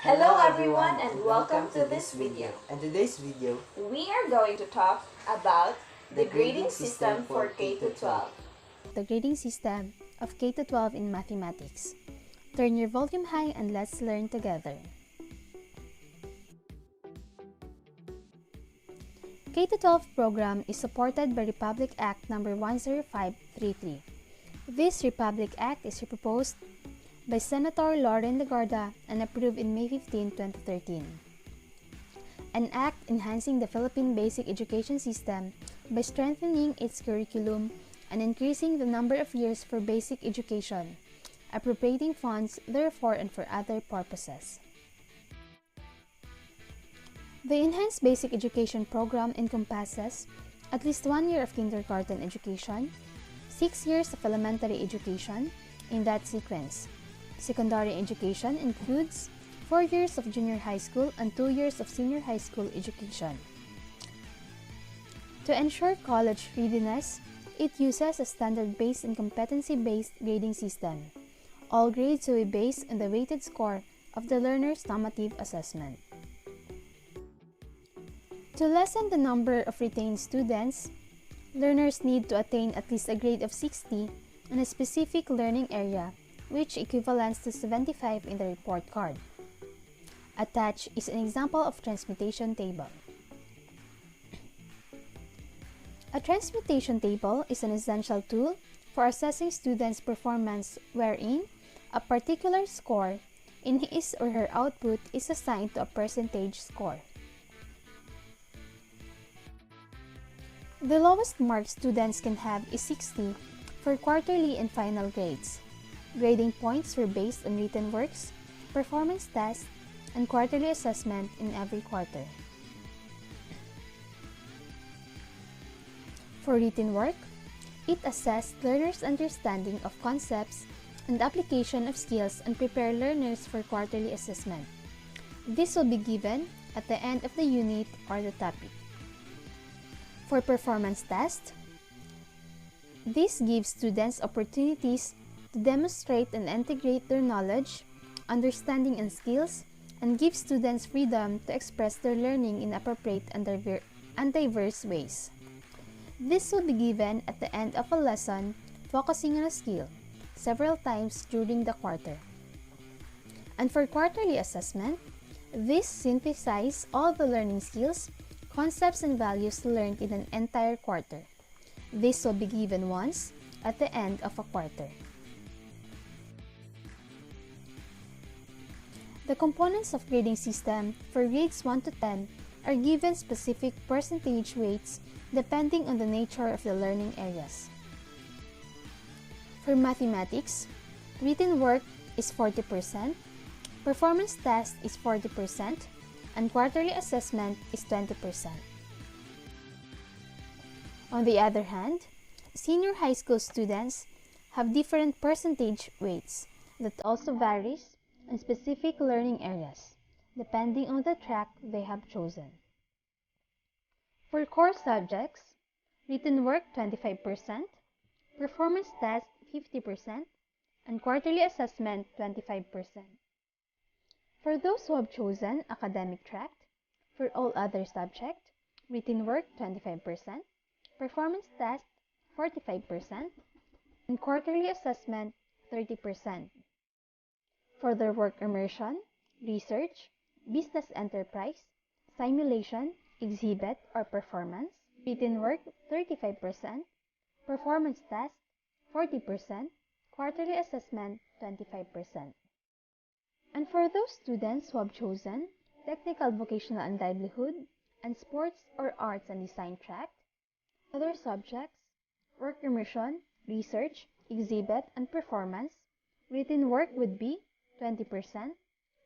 Hello everyone and welcome to this video. And today's video, We are going to talk about the grading system for K to 12. The grading system of K to 12 in mathematics. Turn your volume high and let's learn together. K to 12 program is supported by Republic Act No. 10533. This Republic Act is proposed by Senator Lauren Legarda and approved in May 15, 2013. An act enhancing the Philippine basic education system by strengthening its curriculum and increasing the number of years for basic education, appropriating funds therefore and for other purposes. The Enhanced Basic Education Program encompasses at least 1 year of kindergarten education, 6 years of elementary education in that sequence. Secondary education includes 4 years of junior high school and 2 years of senior high school education. To ensure college readiness, it uses a standard-based and competency-based grading system. All grades will be based on the weighted score of the learner's summative assessment. To lessen the number of retained students, learners need to attain at least a grade of 60 in a specific learning area, which equivalents to 75 in the report card. Attached is an example of transmutation table. A transmutation table is an essential tool for assessing students' performance wherein a particular score in his or her output is assigned to a percentage score. The lowest mark students can have is 60 for quarterly and final grades. Grading points were based on written works, performance tests, and quarterly assessment in every quarter. For written work, it assessed learners' understanding of concepts and application of skills and prepare learners for quarterly assessment. This will be given at the end of the unit or the topic. For performance test, this gives students opportunities to demonstrate and integrate their knowledge, understanding, and skills, and gives students freedom to express their learning in appropriate and diverse ways. This will be given at the end of a lesson focusing on a skill, several times during the quarter. And for quarterly assessment, this synthesizes all the learning skills, concepts, and values learned in an entire quarter. This will be given once at the end of a quarter. The components of grading system for grades 1 to 10 are given specific percentage weights depending on the nature of the learning areas. For mathematics, written work is 40%, performance test is 40%, and quarterly assessment is 20%. On the other hand, senior high school students have different percentage weights that also varies in specific learning areas, depending on the track they have chosen. For core subjects, written work 25%, performance test 50%, and quarterly assessment 25%. For those who have chosen academic track, for all other subjects, written work 25%, performance test 45%, and quarterly assessment 30%. For their work immersion, research, business enterprise, simulation, exhibit, or performance, written work 35%, performance test 40%, quarterly assessment 25%. And for those students who have chosen technical, vocational, and livelihood, and sports or arts and design track, other subjects, work immersion, research, exhibit, and performance, written work would be 20%,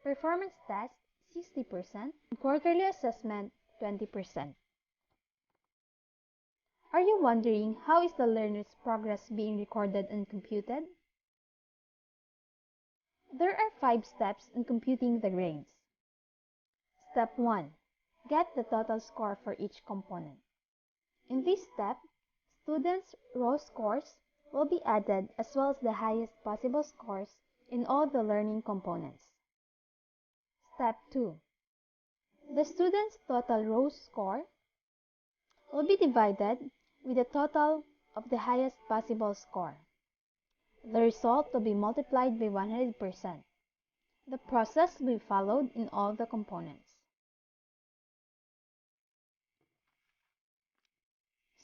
performance test 60%, and quarterly assessment 20%. Are you wondering how is the learner's progress being recorded and computed? There are 5 steps in computing the grades. Step 1. Get the total score for each component. In this step, students' raw scores will be added as well as the highest possible scores in all the learning components. Step 2. The student's total row score will be divided with the total of the highest possible score. The result will be multiplied by 100%. The process will be followed in all the components.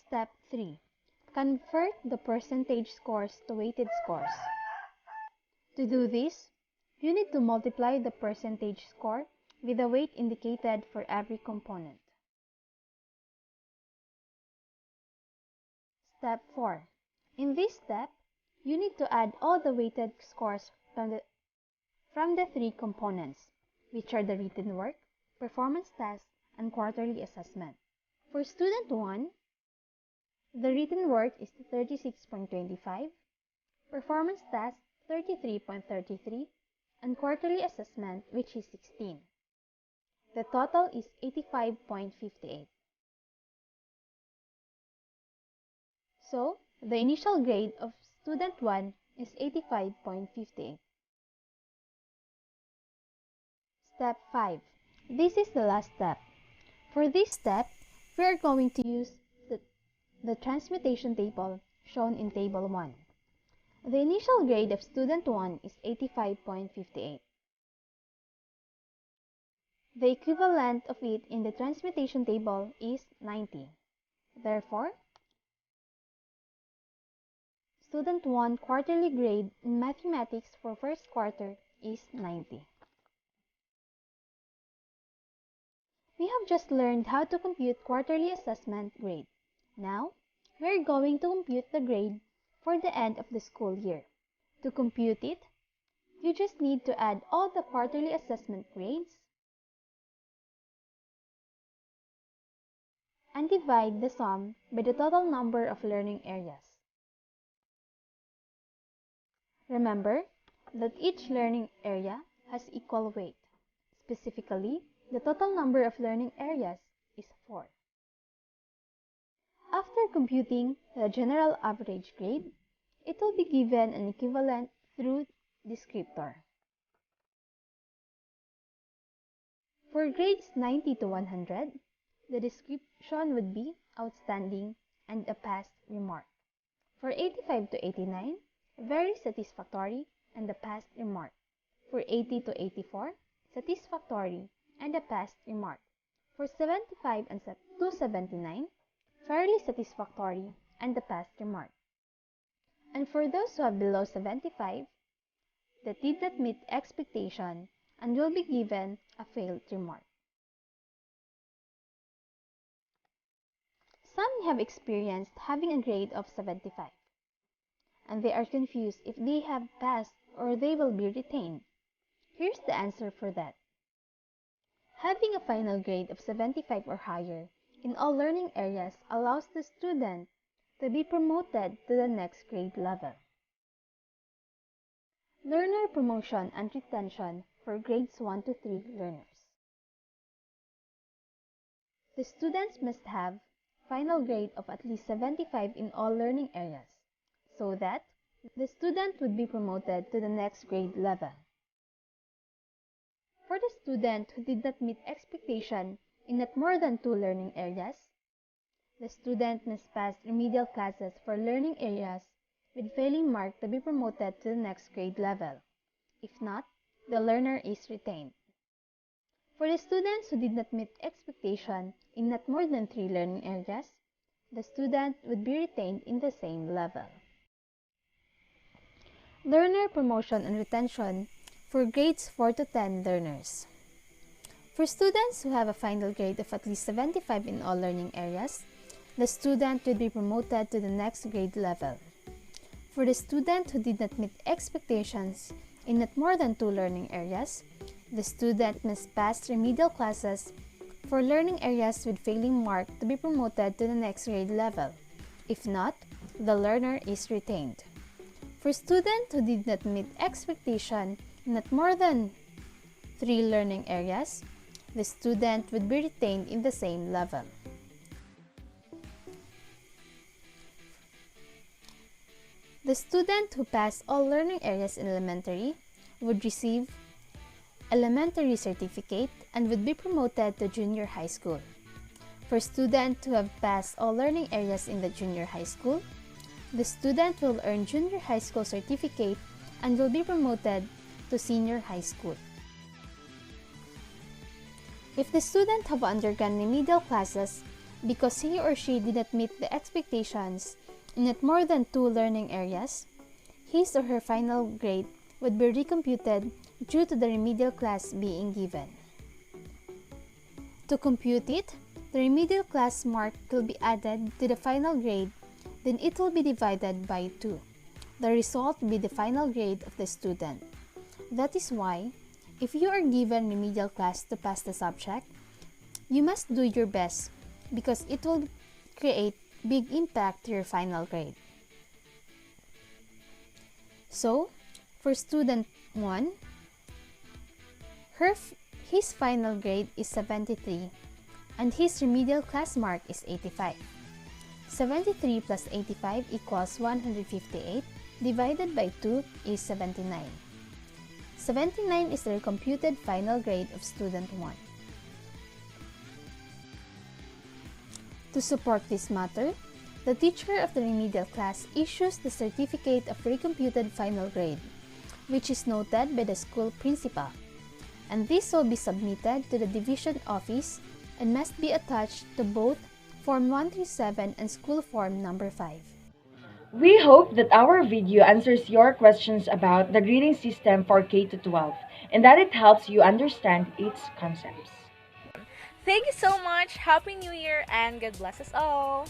Step 3. Convert the percentage scores to weighted scores. To do this, you need to multiply the percentage score with the weight indicated for every component. Step 4. In this step, you need to add all the weighted scores from the three components, which are the written work, performance test, and quarterly assessment. For student 1, the written work is 36.25, performance test 33.33, and quarterly assessment, which is 16. The total is 85.58. So, the initial grade of student 1 is 85.58. Step 5. This is the last step. For this step, we are going to use the transmutation table shown in Table 1. The initial grade of student 1 is 85.58. The equivalent of it in the transmutation table is 90. Therefore, student 1 quarterly grade in mathematics for first quarter is 90. We have just learned how to compute quarterly assessment grade. Now, we are going to compute the grade for the end of the school year. To compute it, you just need to add all the quarterly assessment grades and divide the sum by the total number of learning areas. Remember that each learning area has equal weight. Specifically, the total number of learning areas is 4. After computing the general average grade, it will be given an equivalent through descriptor. For grades 90 to 100, the description would be outstanding and a passed remark. For 85 to 89, very satisfactory and a passed remark. For 80 to 84, satisfactory and a passed remark. For 75 to 79, fairly satisfactory and a passed remark. And for those who have below 75, that did not meet expectation and will be given a failed remark. Some have experienced having a grade of 75, and they are confused if they have passed or they will be retained. Here's the answer for that. Having a final grade of 75 or higher in all learning areas allows the student to be promoted to the next grade level. Learner promotion and retention for grades 1 to 3 learners. The students must have final grade of at least 75 in all learning areas, so that the student would be promoted to the next grade level. For the student who did not meet expectation in not more than 2 learning areas, the student must pass remedial classes for learning areas with failing mark to be promoted to the next grade level. If not, the learner is retained. For the students who did not meet expectation in not more than 3 learning areas, the student would be retained in the same level. Learner promotion and retention for grades 4 to 10 learners. For students who have a final grade of at least 75 in all learning areas, the student would be promoted to the next grade level. For the student who did not meet expectations in not more than 2 learning areas, the student must pass remedial classes for learning areas with failing mark to be promoted to the next grade level. If not, the learner is retained. For students who did not meet expectation in not more than 3 learning areas, the student would be retained in the same level. The student who passed all learning areas in elementary would receive elementary certificate, and would be promoted to junior high school. For students who have passed all learning areas in the junior high school, the student will earn junior high school certificate and will be promoted to senior high school. If the student have undergone remedial classes because he or she did not meet the expectations in not more than 2 learning areas, his or her final grade would be recomputed due to the remedial class being given. To compute it, the remedial class mark will be added to the final grade, then it will be divided by 2. The result will be the final grade of the student. That is why, if you are given remedial class to pass the subject, you must do your best because it will create big impact to your final grade. So, for student 1, his final grade is 73 and his remedial class mark is 85. 73 plus 85 equals 158 divided by 2 is 79. 79 is the computed final grade of student 1. To support this matter, the teacher of the remedial class issues the certificate of recomputed final grade, which is noted by the school principal, and this will be submitted to the division office and must be attached to both Form 137 and School Form number 5. We hope that our video answers your questions about the grading system for K-12 and that it helps you understand its concepts. Thank you so much. Happy New Year and God bless us all.